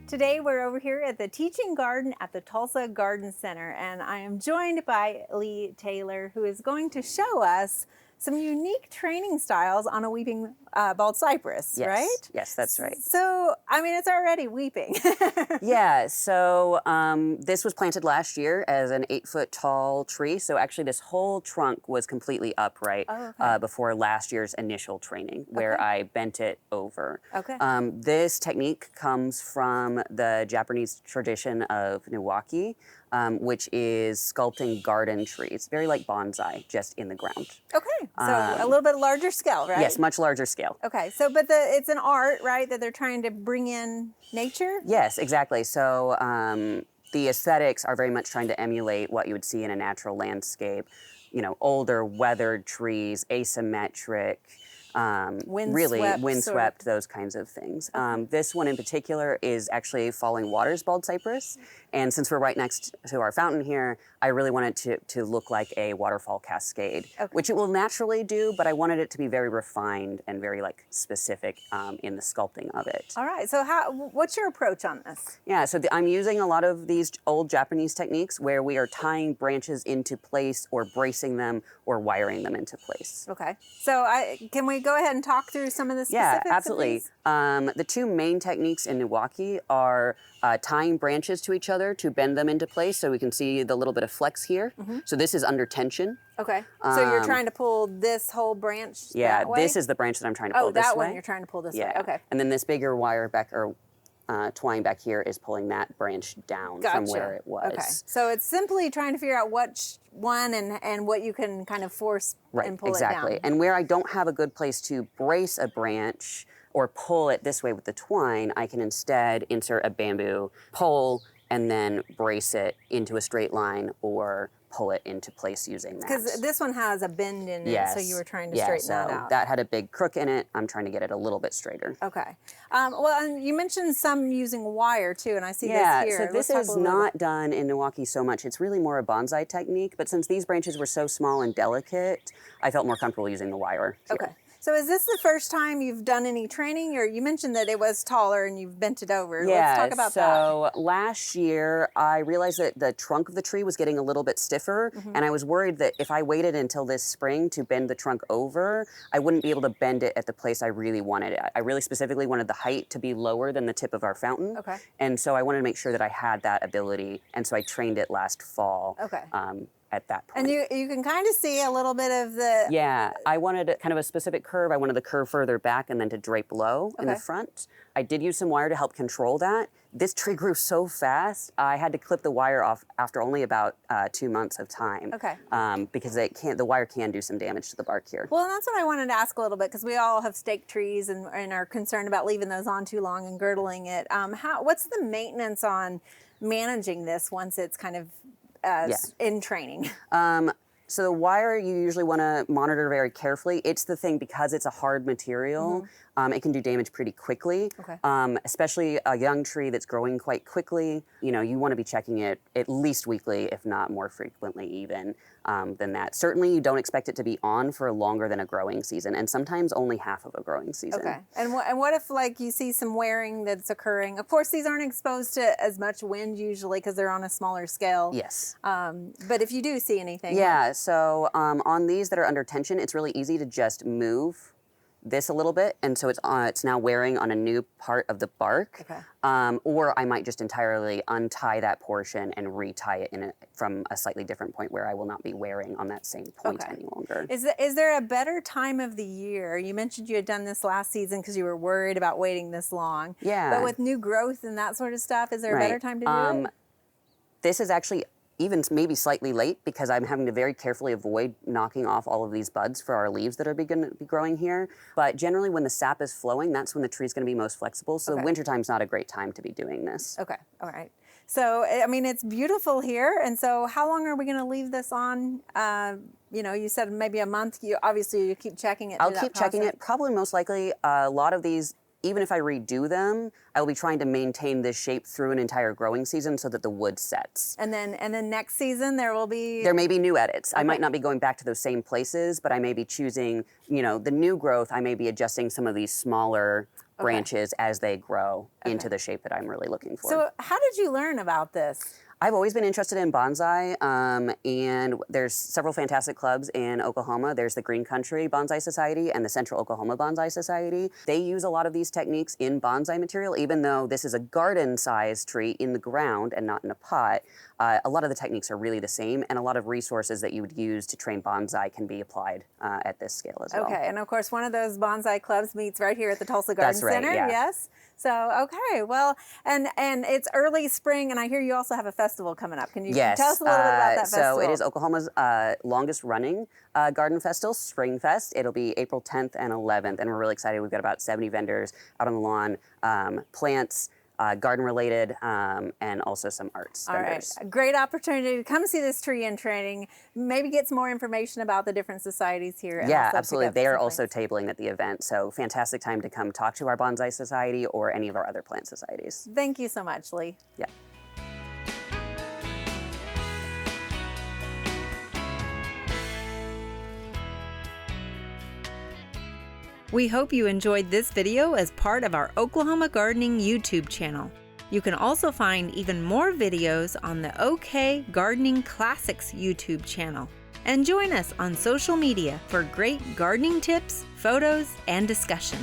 Today we're over here at the Teaching Garden at the Tulsa Garden Center, and I am joined by Lee Taylor, who is going to show us some unique training styles on a weeping bald cypress, Yes. right? Yes, that's right. So, I mean, it's already weeping. Yeah, so this was planted last year as an 8-foot tall tree. So actually this whole trunk was completely upright before last year's initial training where I bent it over. Okay. This technique comes from the Japanese tradition of Niwaki, which is sculpting garden trees, very like bonsai, just in the ground. Okay, so a little bit larger scale, right? Yes, much larger scale. Okay, so but it's an art, right, that they're trying to bring in nature? Yes, exactly. So the aesthetics are very much trying to emulate what you would see in a natural landscape. You know, older, weathered trees, asymmetric, windswept, those kinds of things. This one in particular is actually Falling Waters bald cypress. And since we're right next to our fountain here, I really wanted to look like a waterfall cascade, which it will naturally do, but I wanted it to be very refined and very like specific in the sculpting of it. All right, so what's your approach on this? Yeah, so I'm using a lot of these old Japanese techniques where we are tying branches into place or bracing them or wiring them into place. Okay, so can we go ahead and talk through some of the specifics? Yeah, absolutely. The two main techniques in Niwaki are tying branches to each other to bend them into place, so we can see the little bit of flex here. So this is under tension. Okay, so you're trying to pull this whole branch that way? This is the branch that I'm trying to pull this way. Oh, that one you're trying to pull this way, okay. And then this bigger wire back, or twine back here is pulling that branch down from where it was. Okay, so it's simply trying to figure out which one and what you can kind of force and pull it down. Exactly, and where I don't have a good place to brace a branch or pull it this way with the twine, I can instead insert a bamboo pole and then brace it into a straight line or pull it into place using that. Because this one has a bend in it, so you were trying to straighten that out. That had a big crook in it. I'm trying to get it a little bit straighter. Okay. Well, and you mentioned some using wire too, and I see this here. Yeah, so this is not done in Niwaki so much. It's really more a bonsai technique, but since these branches were so small and delicate, I felt more comfortable using the wire here. Okay. So is this the first time you've done any training, or you mentioned that it was taller and you've bent it over? Yeah, let's talk about that. So last year I realized that the trunk of the tree was getting a little bit stiffer, and I was worried that if I waited until this spring to bend the trunk over, I wouldn't be able to bend it at the place I really wanted it. I really specifically wanted the height to be lower than the tip of our fountain. Okay. And so I wanted to make sure that I had that ability, and so I trained it last fall. Okay. At that point. And you can kind of see a little bit of the... Yeah, I wanted kind of a specific curve. I wanted the curve further back and then to drape low in the front. I did use some wire to help control that. This tree grew so fast, I had to clip the wire off after only about 2 months of time. Okay. Because the wire can do some damage to the bark here. Well, and that's what I wanted to ask a little bit, because we all have stake trees and are concerned about leaving those on too long and girdling it. What's the maintenance on managing this once it's kind of in training? So the wire you usually want to monitor very carefully. It's the thing, because it's a hard material, it can do damage pretty quickly, especially a young tree that's growing quite quickly. You know, you want to be checking it at least weekly, if not more frequently even than that. Certainly you don't expect it to be on for longer than a growing season, and sometimes only half of a growing season. Okay, and what if like you see some wearing that's occurring? Of course, these aren't exposed to as much wind usually because they're on a smaller scale. Yes. But if you do see anything. Yeah, so on these that are under tension, it's really easy to just move this a little bit, and so it's now wearing on a new part of the bark. Okay. Or I might just entirely untie that portion and retie it from a slightly different point where I will not be wearing on that same point any longer. Is there a better time of the year? You mentioned you had done this last season because you were worried about waiting this long. Yeah. But with new growth and that sort of stuff, is there a better time to do it? This is actually even maybe slightly late, because I'm having to very carefully avoid knocking off all of these buds for our leaves that are going to be growing here. But generally when the sap is flowing, that's when the tree's going to be most flexible. So wintertime's not a great time to be doing this. Okay, all right. So, I mean, it's beautiful here. And so how long are we going to leave this on? You know, you said maybe a month. Obviously, you keep checking it. I'll keep checking it. Probably most likely a lot of these, even if I redo them, I will be trying to maintain this shape through an entire growing season so that the wood sets. And then next season there may be new edits. I might not be going back to those same places, but I may be choosing, you know, the new growth. I may be adjusting some of these smaller branches as they grow into the shape that I'm really looking for. So how did you learn about this? I've always been interested in bonsai, and there's several fantastic clubs in Oklahoma. There's the Green Country Bonsai Society and the Central Oklahoma Bonsai Society. They use a lot of these techniques in bonsai material, even though this is a garden-sized tree in the ground and not in a pot. A lot of the techniques are really the same, and a lot of resources that you would use to train bonsai can be applied at this scale as well. Okay, and of course, one of those bonsai clubs meets right here at the Tulsa Garden Center. Yeah. Yes. So, okay, well, and it's early spring, and I hear you also have a festival coming up. Can you tell us a little bit about that festival? So it is Oklahoma's longest running garden festival, Spring Fest. It'll be April 10th and 11th, and we're really excited. We've got about 70 vendors out on the lawn, plants, garden-related, and also some arts vendors. All right, a great opportunity to come see this tree in training, maybe get some more information about the different societies here. And yeah, absolutely. They are also tabling at the event, so fantastic time to come talk to our Bonsai Society or any of our other plant societies. Thank you so much, Lee. Yeah. We hope you enjoyed this video as part of our Oklahoma Gardening YouTube channel. You can also find even more videos on the OK Gardening Classics YouTube channel. And join us on social media for great gardening tips, photos, and discussion.